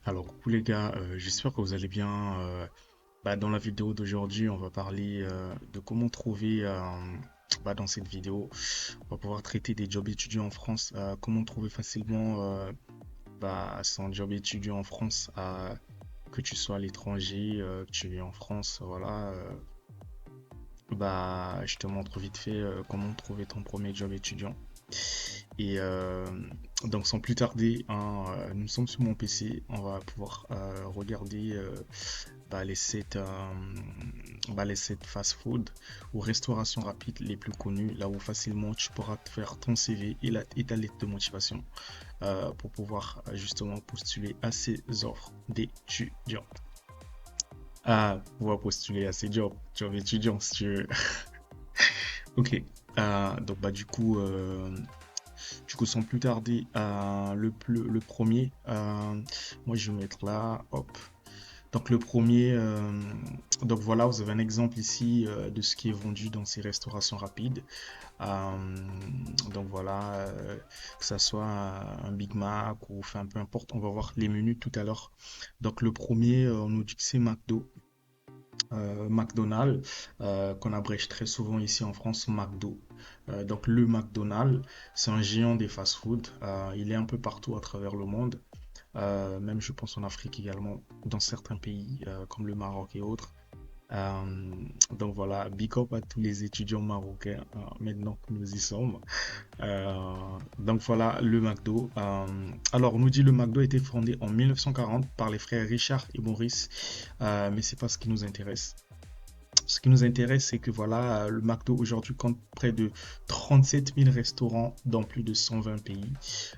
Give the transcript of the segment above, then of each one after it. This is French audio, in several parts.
Alors, coucou les gars, j'espère que vous allez bien. Dans la vidéo d'aujourd'hui, on va parler de comment trouver, dans cette vidéo, on va pouvoir traiter des jobs étudiants en France, comment trouver facilement son job étudiant en France, que tu sois à l'étranger, que tu es en France, voilà. Je te montre vite fait comment trouver ton premier job étudiant. Et donc, sans plus tarder, hein, nous sommes sur mon PC. On va pouvoir regarder les sites fast-food ou restauration rapide les plus connus, là où facilement tu pourras te faire ton CV et ta lettre de motivation pour pouvoir justement postuler à ces offres d'étudiants. Pouvoir postuler à ces jobs étudiants si tu veux. Ok. Du coup, sans plus tarder, le premier, moi je vais mettre là, hop. Donc le premier, donc voilà, vous avez un exemple ici de ce qui est vendu dans ces restaurations rapides. Euh, donc voilà, que ça soit un Big Mac ou enfin peu importe, on va voir les menus tout à l'heure. Donc le premier, on nous dit que c'est McDo. McDonald's, qu'on abrège très souvent ici en France, McDo. Donc le McDonald's, c'est un géant des fast-food. Il est un peu partout à travers le monde, même je pense en Afrique également, dans certains pays comme le Maroc et autres. Euh, donc voilà, big up à tous les étudiants marocains maintenant que nous y sommes. Donc voilà le McDo. Alors on nous dit le McDo a été fondé en 1940 par les frères Richard et Maurice, mais c'est pas ce qui nous intéresse. Ce qui nous intéresse, c'est que voilà, le McDo aujourd'hui compte près de 37 000 restaurants dans plus de 120 pays.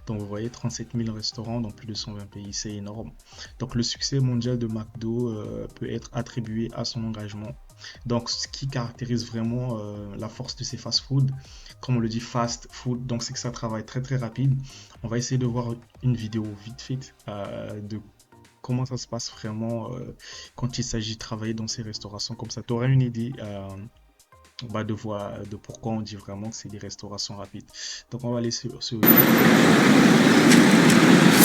Donc vous voyez, 37 000 restaurants dans plus de 120 pays, c'est énorme. Donc le succès mondial de McDo peut être attribué à son engagement. Donc ce qui caractérise vraiment la force de ces fast-food, comme on le dit fast food, donc c'est que ça travaille très très rapide. On va essayer de voir une vidéo vite fait de comment ça se passe vraiment quand il s'agit de travailler dans ces restaurations comme ça. Tu auras une idée de pourquoi on dit vraiment que c'est des restaurations rapides. Donc on va aller sur...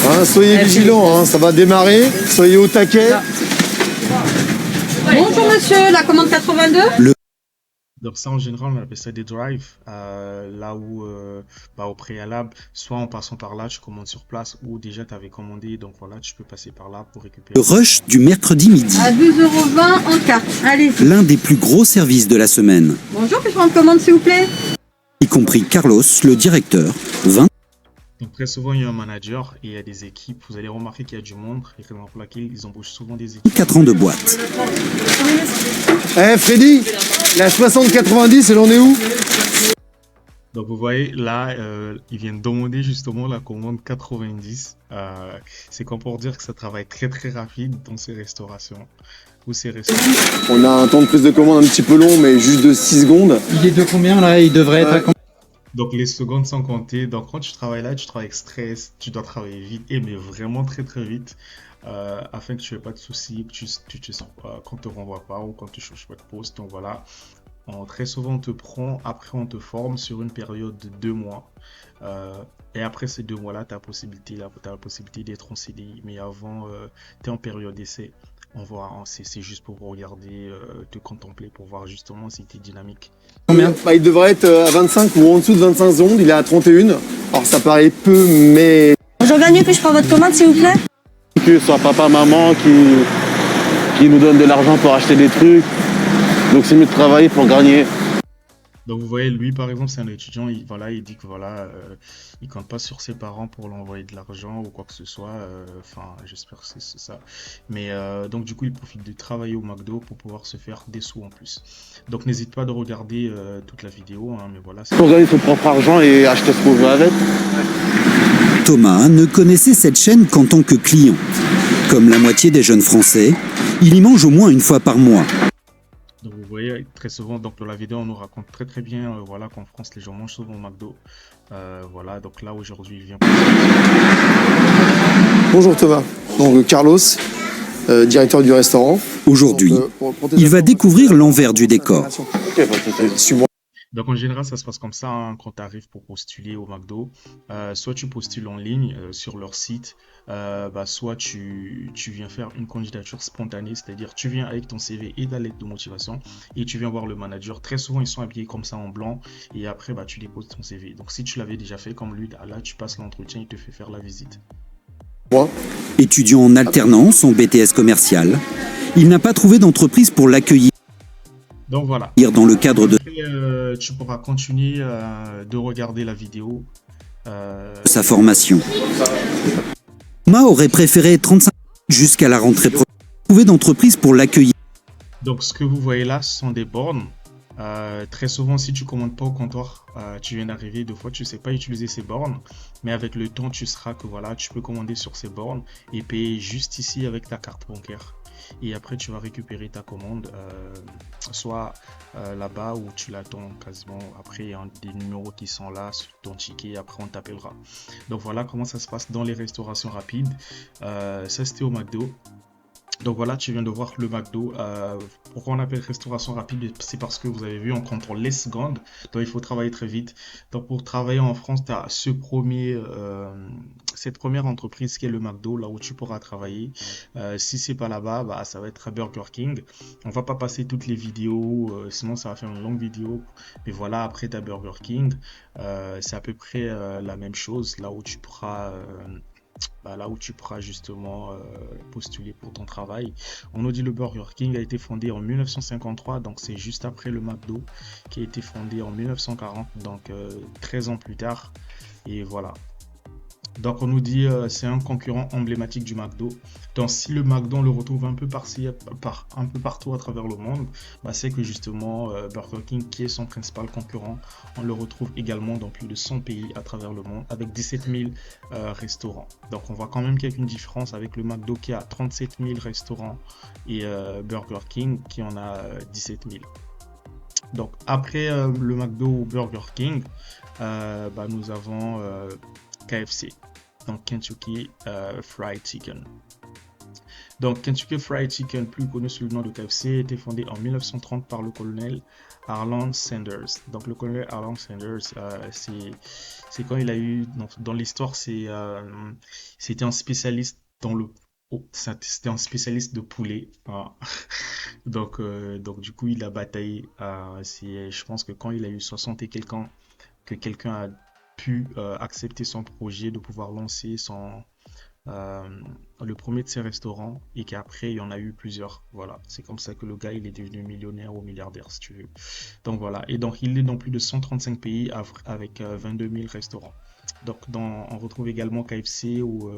Hein, soyez vigilants, hein, ça va démarrer, soyez au taquet. Bonjour monsieur, la commande 82. Donc ça en général on appelle ça des drives, là où au préalable, soit en passant par là tu commandes sur place ou déjà tu avais commandé, donc voilà tu peux passer par là pour récupérer. Le rush du mercredi midi. À 12,20 € en carte. Allez. L'un des plus gros services de la semaine. Bonjour, puis-je prendre commande s'il vous plaît? Y compris Carlos, le directeur. Donc très souvent il y a un manager et il y a des équipes. Vous allez remarquer qu'il y a du monde et raison pour laquelle ils embauchent souvent des équipes. 4 ans de boîte. Eh Freddy, la 60-90, elle en est où? Donc vous voyez là, ils viennent demander justement la commande 90. C'est comme pour dire que ça travaille très très rapide dans ces restaurations ou ces restaurants. On a un temps de prise de commande un petit peu long, mais juste de 6 secondes. Il est de combien là? Il devrait être à combien? Donc les secondes sont comptées. Donc quand tu travailles là, tu travailles avec stress, tu dois travailler vite et mais vraiment très très vite afin que tu aies pas de soucis, que tu sens pas, qu'on te renvoie pas ou quand tu changes pas de poste. Donc voilà, très souvent on te prend, après on te forme sur une période de 2 mois. Et après ces 2 mois-là, tu as la possibilité d'être en CDI. Mais avant, tu es en période d'essai. C'est juste pour regarder, te contempler, pour voir justement si tu es dynamique. Combien? Il devrait être à 25 ou en dessous de 25 secondes, il est à 31. Alors ça paraît peu, mais... Bonjour bienvenue, puis-je prendre votre commande s'il vous plaît? Que ce soit papa, maman qui nous donne de l'argent pour acheter des trucs. Donc c'est mieux de travailler pour gagner. Donc vous voyez, lui par exemple, c'est un étudiant, il dit que voilà, il compte pas sur ses parents pour lui envoyer de l'argent ou quoi que ce soit. Enfin, j'espère que c'est ça. Mais donc du coup, il profite de travailler au McDo pour pouvoir se faire des sous en plus. Donc n'hésite pas de regarder toute la vidéo, hein, mais voilà. Pour gagner son propre argent et acheter ce qu'on veut avec. Thomas ne connaissait cette chaîne qu'en tant que client. Comme la moitié des jeunes Français, il y mange au moins une fois par mois. Donc vous voyez très souvent, donc dans la vidéo on nous raconte très très bien voilà qu'en France les gens mangent souvent au McDo. Voilà, donc là aujourd'hui il vient. Bonjour Thomas, donc Carlos, directeur du restaurant. Aujourd'hui, il va découvrir l'envers du décor. Suis-moi. Donc en général ça se passe comme ça hein, quand tu arrives pour postuler au McDo. Soit tu postules en ligne sur leur site, soit tu viens faire une candidature spontanée, c'est-à-dire tu viens avec ton CV et ta lettre de motivation et tu viens voir le manager. Très souvent, ils sont habillés comme ça en blanc et après, tu déposes ton CV. Donc, si tu l'avais déjà fait comme lui, là, tu passes l'entretien, il te fait faire la visite. Étudiant en alternance en BTS commercial, il n'a pas trouvé d'entreprise pour l'accueillir Donc voilà. dans le cadre de Après, tu pourras continuer de regarder la vidéo. sa formation. Thomas aurait préféré 35 jusqu'à la rentrée prochaine. Trouver d'entreprise pour l'accueillir. Donc, ce que vous voyez là, ce sont des bornes. Très souvent, si tu ne commandes pas au comptoir, tu viens d'arriver, deux fois, tu ne sais pas utiliser ces bornes. Mais avec le temps, tu seras que voilà, tu peux commander sur ces bornes et payer juste ici avec ta carte bancaire. Et après, tu vas récupérer ta commande, soit là-bas où tu l'attends quasiment. Après, il y a des numéros qui sont là sur ton ticket. Après, on t'appellera. Donc, voilà comment ça se passe dans les restaurations rapides. Ça, c'était au McDo. Donc voilà, tu viens de voir le McDo. Pourquoi on appelle restauration rapide? C'est parce que vous avez vu, on contrôle les secondes. Donc il faut travailler très vite. Donc pour travailler en France, tu as cette première entreprise qui est le McDo, là où tu pourras travailler. Si c'est pas là-bas, ça va être à Burger King. On va pas passer toutes les vidéos, sinon ça va faire une longue vidéo. Mais voilà, après tu as Burger King. C'est à peu près la même chose, là où tu pourras... justement postuler pour ton travail. On nous dit le Burger King a été fondé en 1953, donc c'est juste après le McDo qui a été fondé en 1940, donc 13 ans plus tard. Et voilà. Donc on nous dit c'est un concurrent emblématique du McDo. Donc si le McDo on le retrouve un peu partout à travers le monde, c'est que justement Burger King, qui est son principal concurrent, on le retrouve également dans plus de 100 pays à travers le monde avec 17 000 restaurants. Donc on voit quand même qu'il y a une différence avec le McDo qui a 37 000 restaurants et Burger King qui en a 17 000. Donc après le McDo ou Burger King, nous avons KFC, donc Kentucky Fried Chicken. Donc Kentucky Fried Chicken, plus connu sous le nom de KFC, a été fondé en 1930 par le colonel Harlan Sanders. Donc le colonel Harlan Sanders, c'est quand il a eu, dans l'histoire, c'était un spécialiste c'était un spécialiste de poulet. Donc du coup, il a bataillé. Je pense que quand il a eu 60 et quelqu'un, que quelqu'un a pu accepter son projet de pouvoir lancer le premier de ses restaurants et qu'après il y en a eu plusieurs. Voilà, c'est comme ça que le gars il est devenu millionnaire ou milliardaire si tu veux. Donc voilà, et donc il est dans plus de 135 pays avec 22 000 restaurants. Donc on retrouve également KFC ou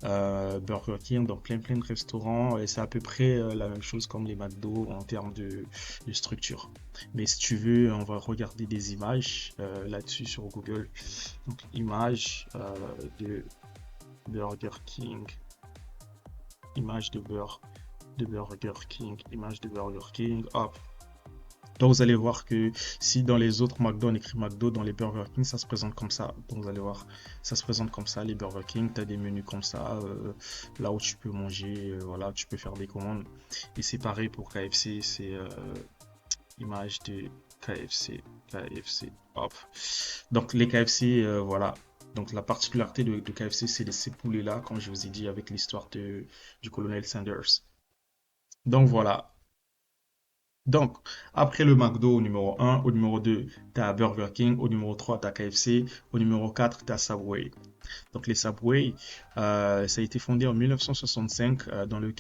Burger King, donc plein de restaurants, et c'est à peu près la même chose comme les McDo en termes de structure. Mais si tu veux, on va regarder des images là-dessus sur Google. Donc images de Burger King, image de Burger King, image de Burger King, hop. Donc vous allez voir que si dans les autres McDo on écrit McDo, dans les Burger King ça se présente comme ça. Donc vous allez voir, ça se présente comme ça, les Burger King, tu as des menus comme ça, là où tu peux manger, voilà, tu peux faire des commandes. Et c'est pareil pour KFC, c'est image de KFC, hop. Donc les KFC, voilà. Donc la particularité de KFC, c'est ces poulets là, comme je vous ai dit, avec l'histoire du colonel Sanders. Donc voilà. Donc, après le McDo au numéro 1, au numéro 2, tu as Burger King, au numéro 3, tu as KFC, au numéro 4, tu as Subway. Donc les Subway, ça a été fondé en 1965 dans le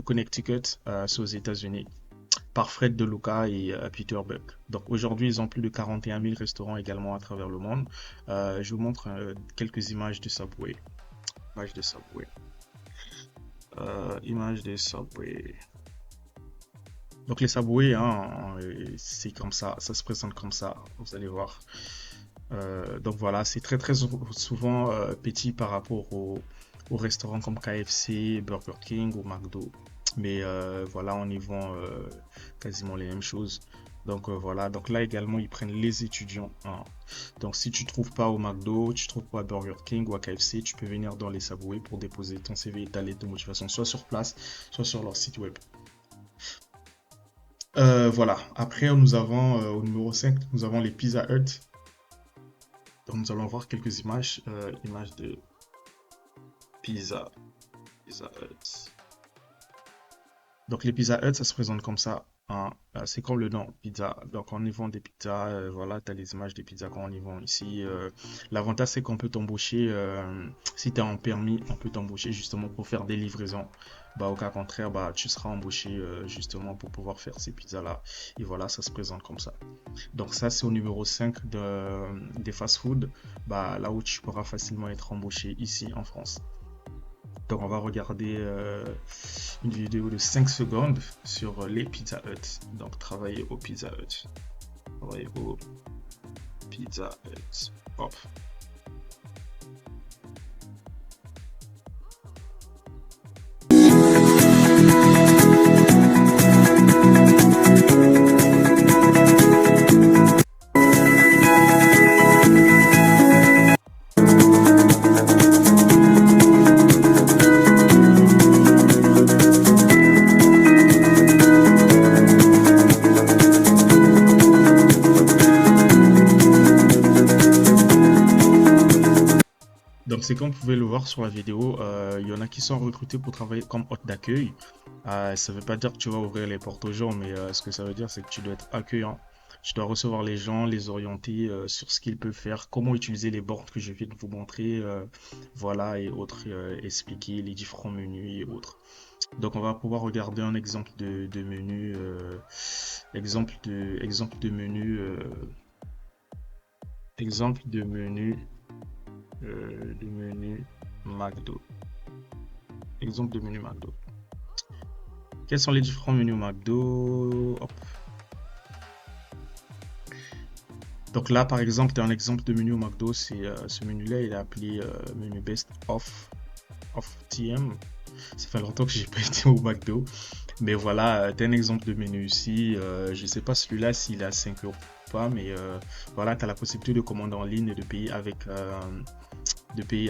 Connecticut, c'est aux États-Unis, par Fred DeLuca et Peter Buck. Donc aujourd'hui, ils ont plus de 41 000 restaurants également à travers le monde. Je vous montre quelques images de Subway. Images de Subway. Images de Subway. Donc les Subway, c'est comme ça, ça se présente comme ça, vous allez voir. Donc voilà, c'est très souvent petit par rapport aux restaurants comme KFC, Burger King ou McDo. Mais voilà, on y vend quasiment les mêmes choses. Donc voilà, donc là également ils prennent les étudiants. Donc si tu ne trouves pas au McDo, tu ne trouves pas à Burger King ou à KFC, tu peux venir dans les Subway pour déposer ton CV et ta lettre de motivation, soit sur place, soit sur leur site web. Voilà, après nous avons au numéro 5, nous avons les Pizza Hut. Donc nous allons voir quelques images, images de Pizza Hut. Donc les Pizza Hut, ça se présente comme ça, hein. C'est comme le nom, pizza. Donc on y vend des pizzas, voilà, tu as les images des pizzas qu'on y vend ici. L'avantage c'est qu'on peut t'embaucher, si tu as un permis, on peut t'embaucher justement pour faire des livraisons. Bah, au cas contraire, bah, tu seras embauché justement pour pouvoir faire ces pizzas-là. Et voilà, ça se présente comme ça. Donc ça, c'est au numéro 5 des fast-food, bah, là où tu pourras facilement être embauché ici en France. Donc on va regarder une vidéo de 5 secondes sur les Pizza Hut. Donc travailler au Pizza Hut. Travailler au Pizza Hut. Hop. Donc c'est comme vous pouvez le voir sur la vidéo, il y en a qui sont recrutés pour travailler comme hôte d'accueil. Ça veut pas dire que tu vas ouvrir les portes aux gens, mais ce que ça veut dire c'est que tu dois être accueillant. Tu dois recevoir les gens, les orienter sur ce qu'ils peuvent faire, comment utiliser les bornes que je viens de vous montrer, voilà, et autres, expliquer les différents menus et autres. Donc on va pouvoir regarder un exemple de menu, exemple de menu, exemple de menu. Du menu McDo. Exemple de menu McDo. Quels sont les différents menus McDo? Hop. Donc là, par exemple, tu as un exemple de menu McDo. C'est ce menu-là, il est appelé menu Best of TM. Ça fait longtemps que j'ai pas été au McDo. Mais voilà, tu as un exemple de menu ici. Je sais pas celui-là s'il est à 5 € ou pas, mais voilà, tu as la possibilité de commander en ligne et de payer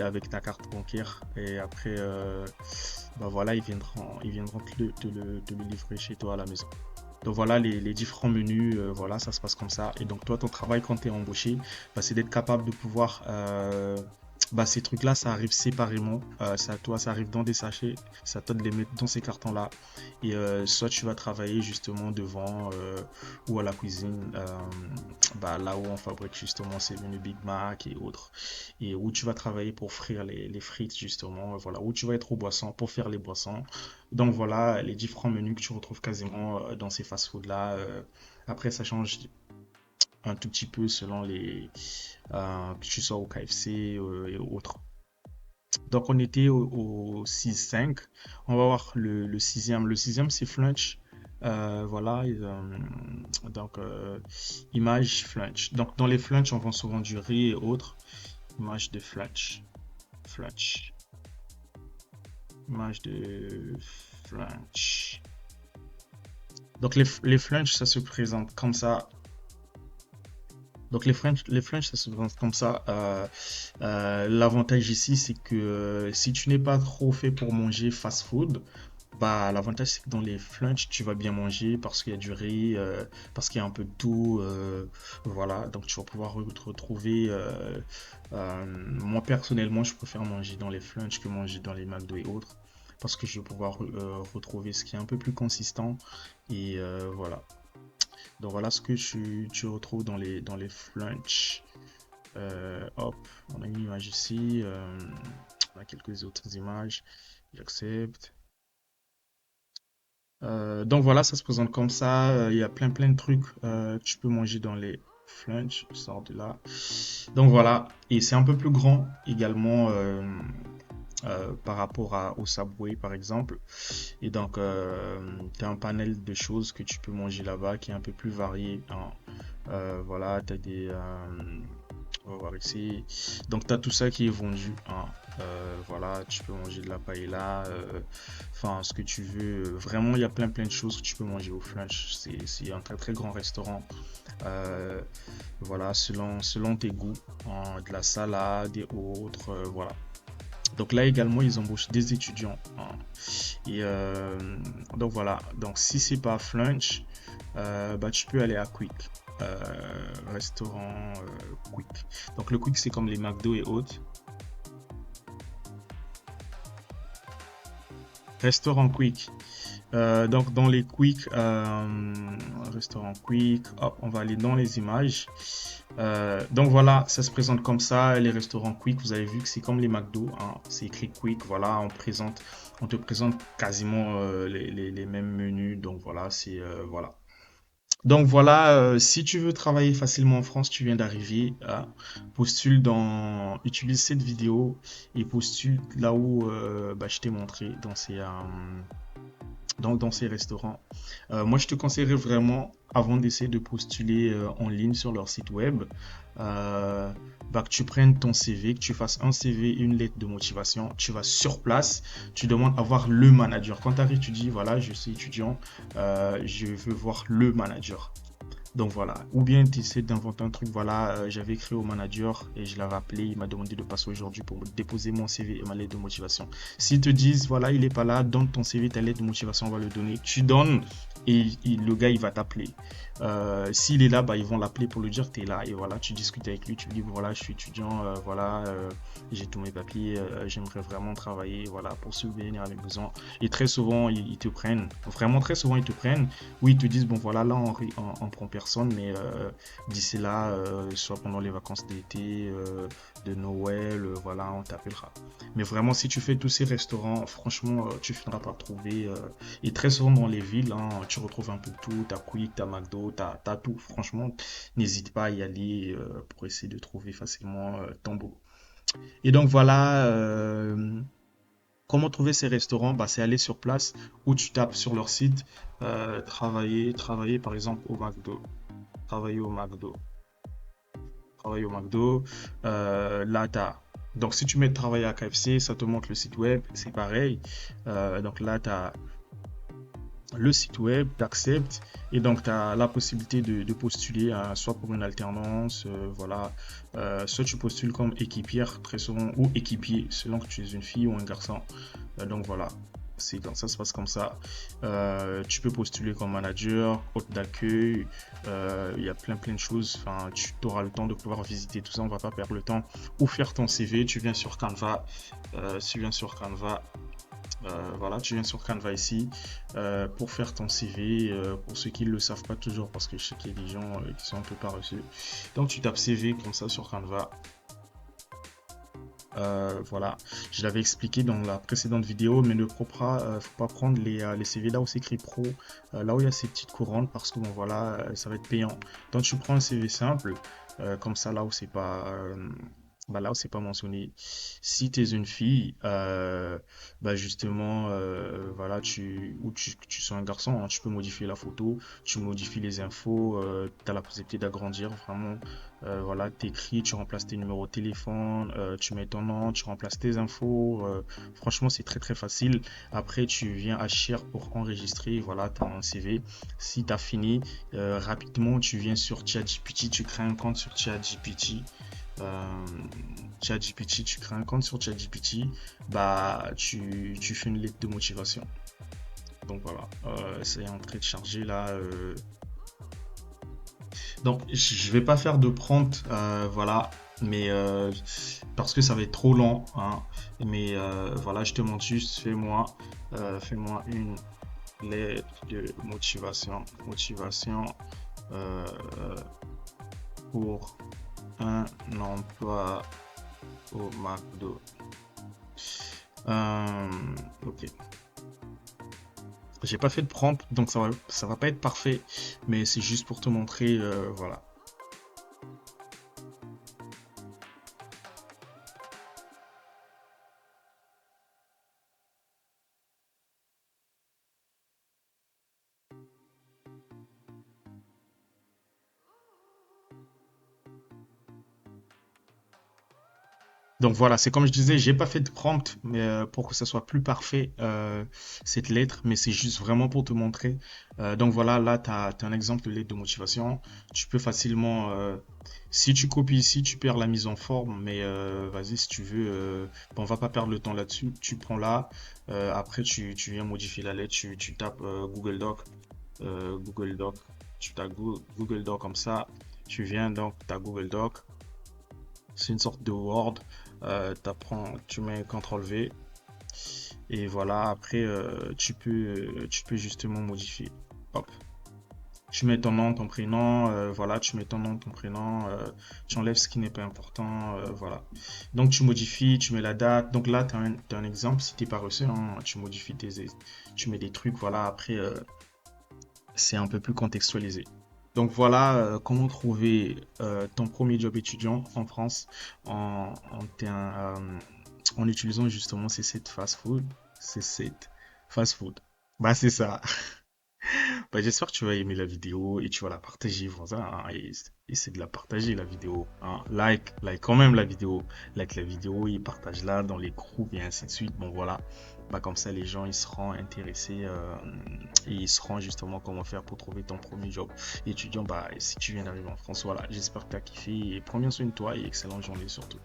avec ta carte bancaire. Et après, bah voilà, ils viendront te le livrer chez toi à la maison. Donc voilà les différents menus, voilà, ça se passe comme ça. Et donc toi, ton travail quand tu es embauché, bah, c'est d'être capable de pouvoir bah, ces trucs-là, ça arrive séparément. Ça arrive dans des sachets. Ça te de les mettre dans ces cartons-là. Et soit tu vas travailler justement devant ou à la cuisine, bah, là où on fabrique justement ces menus Big Mac et autres. Et où tu vas travailler pour frire les frites justement. Voilà, où tu vas être aux boissons pour faire les boissons. Donc voilà les différents menus que tu retrouves quasiment dans ces fast-food-là. Après, ça change un tout petit peu selon que tu sois au KFC et autres. Donc on était au 6-5. On va voir le sixième. Le sixième, c'est Flunch. Voilà, donc image Flunch. Donc dans les Flunch, on vend souvent du riz et autres. Image de Flunch. Image de Flunch. Donc les Flunch, ça se présente comme ça. Donc les French, ça se présente comme ça. L'avantage ici, c'est que si tu n'es pas trop fait pour manger fast food, bah l'avantage c'est que dans les flunch, tu vas bien manger parce qu'il y a du riz, parce qu'il y a un peu de tout. Voilà, donc tu vas pouvoir retrouver. Moi personnellement, je préfère manger dans les flunch que manger dans les McDo et autres. Parce que je vais pouvoir retrouver ce qui est un peu plus consistant. Et voilà. Donc voilà ce que tu retrouves dans les flunch. Hop, on a une image ici. On a quelques autres images. J'accepte. Donc voilà, ça se présente comme ça. Il y a plein de trucs que tu peux manger dans les flunch. Je sors de là. Donc voilà, et c'est un peu plus grand également par rapport au Subway par exemple. Et donc tu as un panel de choses que tu peux manger là-bas qui est un peu plus varié, hein. Voilà, tu as des on va voir ici. Donc tu as tout ça qui est vendu, hein. Voilà, tu peux manger de la paella, enfin ce que tu veux. Vraiment, il y a plein de choses que tu peux manger au flunch. C'est un très grand restaurant. Voilà, selon tes goûts, hein, de la salade et autres, voilà. Donc là également ils embauchent des étudiants, hein. Et donc voilà, donc si c'est pas flunch, bah tu peux aller à Quick, restaurant Quick. Donc le Quick c'est comme les McDo et autres. Restaurant quick. Donc dans les quick, restaurant quick, hop, on va aller dans les images. Donc voilà, ça se présente comme ça, les restaurants quick, vous avez vu que c'est comme les McDo, hein, c'est écrit quick, voilà, on te présente quasiment les mêmes menus, donc voilà, voilà. Donc voilà, si tu veux travailler facilement en France, tu viens d'arriver, utilise cette vidéo et postule là où je t'ai montré dans ces restaurants. Moi, je te conseillerais vraiment, avant d'essayer de postuler en ligne sur leur site web, que tu prennes ton CV, que tu fasses un CV, une lettre de motivation. Tu vas sur place, tu demandes à voir le manager. Quand tu arrives, tu dis, voilà, je suis étudiant, je veux voir le manager. Donc voilà, ou bien tu essaies d'inventer un truc, voilà, j'avais écrit au manager et je l'avais appelé, il m'a demandé de passer aujourd'hui pour déposer mon CV et ma lettre de motivation. S'ils te disent, voilà, il est pas là, donne ton CV, ta lettre de motivation, on va le donner. Tu donnes et le gars, il va t'appeler. S'il est là, ils vont l'appeler pour lui dire que tu es là. Et voilà, tu discutes avec lui, tu lui dis, voilà, je suis étudiant, j'ai tous mes papiers, j'aimerais vraiment travailler, voilà, pour subvenir à mes besoins. Et très souvent, ils te prennent, vraiment très souvent, ils te prennent, ou ils te disent, bon voilà, là, on prend personne, mais d'ici là, soit pendant les vacances d'été, de Noël, voilà, on t'appellera. Mais vraiment, si tu fais tous ces restaurants, franchement, tu finiras par trouver. Et très souvent dans les villes, hein, tu retrouves un peu tout. T'as Quick, t'as McDo, t'as tout. Franchement, n'hésite pas à y aller pour essayer de trouver facilement ton boulot. Et donc voilà, comment trouver ces restaurants? C'est aller sur place où tu tapes sur leur site, travailler par exemple au McDo. Travailler au McDo. Là, donc si tu mets travailler à KFC, ça te montre le site web, c'est pareil. Donc là, tu as le site web, tu acceptes et donc tu as la possibilité de postuler soit pour une alternance, voilà, soit tu postules comme équipière très souvent ou équipier selon que tu es une fille ou un garçon. Donc voilà. Ça se passe comme ça. Tu peux postuler comme manager, hôte d'accueil. Il y a plein de choses. Enfin, tu auras le temps de pouvoir visiter tout ça. On va pas perdre le temps. Ou faire ton CV. Tu viens sur Canva. Voilà, tu viens sur Canva ici pour faire ton CV. Pour ceux qui ne le savent pas toujours, parce que je sais qu'il y a des gens qui sont un peu paresseux. Donc tu tapes CV comme ça sur Canva. Voilà, je l'avais expliqué dans la précédente vidéo, mais faut pas prendre les CV là où c'est écrit pro, là où il y a ces petites couronnes, parce que bon voilà, ça va être payant. Donc tu prends un CV simple, comme ça là où c'est pas mentionné. Si tu es une fille, justement, voilà, tu sois un garçon, hein, tu peux modifier la photo, tu modifies les infos, tu as la possibilité d'agrandir vraiment. Voilà, t'écris, tu remplaces tes numéros de téléphone, tu mets ton nom, tu remplaces tes infos. Franchement, c'est très facile. Après, tu viens à Cher pour enregistrer. Voilà, tu as un CV. Si tu as fini, rapidement, tu viens sur ChatGPT, tu crées un compte sur ChatGPT. Tu crées un compte sur ChatGPT, tu fais une lettre de motivation. Donc voilà, c'est en train de charger là. Donc je vais pas faire de prompt, voilà, mais parce que ça va être trop lent, hein. Mais voilà, je te montre juste, fais-moi une lettre de motivation pour un emploi au McDo. Ok. J'ai pas fait de prompt, donc ça va pas être parfait, mais c'est juste pour te montrer, voilà. Donc voilà, c'est comme je disais, j'ai pas fait de prompt, mais pour que ça soit plus parfait cette lettre, mais c'est juste vraiment pour te montrer. Donc voilà, là t'as un exemple de lettre de motivation. Tu peux facilement, si tu copies ici, tu perds la mise en forme, mais vas-y si tu veux, on va pas perdre le temps là-dessus. Tu prends là, après tu viens modifier la lettre, tu tapes Google Doc, tu tapes Google Doc comme ça. Tu viens donc t'as Google Doc. C'est une sorte de Word. Tu mets CTRL V Et voilà, après, tu peux justement modifier. Hop. Tu mets ton nom, ton prénom, voilà, tu mets ton nom, ton prénom, tu enlèves ce qui n'est pas important, voilà. Donc tu modifies, tu mets la date. Donc là, tu as un exemple, si tu n'es pas reçu, hein, tu mets des trucs, voilà, après, c'est un peu plus contextualisé. Donc voilà comment trouver ton premier job étudiant en France en utilisant justement ces sites fast-food. Ces sites fast-food. Bah c'est ça. Bah, j'espère que tu vas aimer la vidéo et tu vas la partager, voilà, hein, et essaie de la partager la vidéo, hein. Like quand même la vidéo, like la vidéo et partage-la dans les groupes et ainsi de suite. Bon voilà, bah comme ça les gens ils seront intéressés et ils sauront justement comment faire pour trouver ton premier job étudiant. Bah si tu viens d'arriver en France, voilà, j'espère que tu as kiffé et prends bien soin de toi et excellente journée surtout.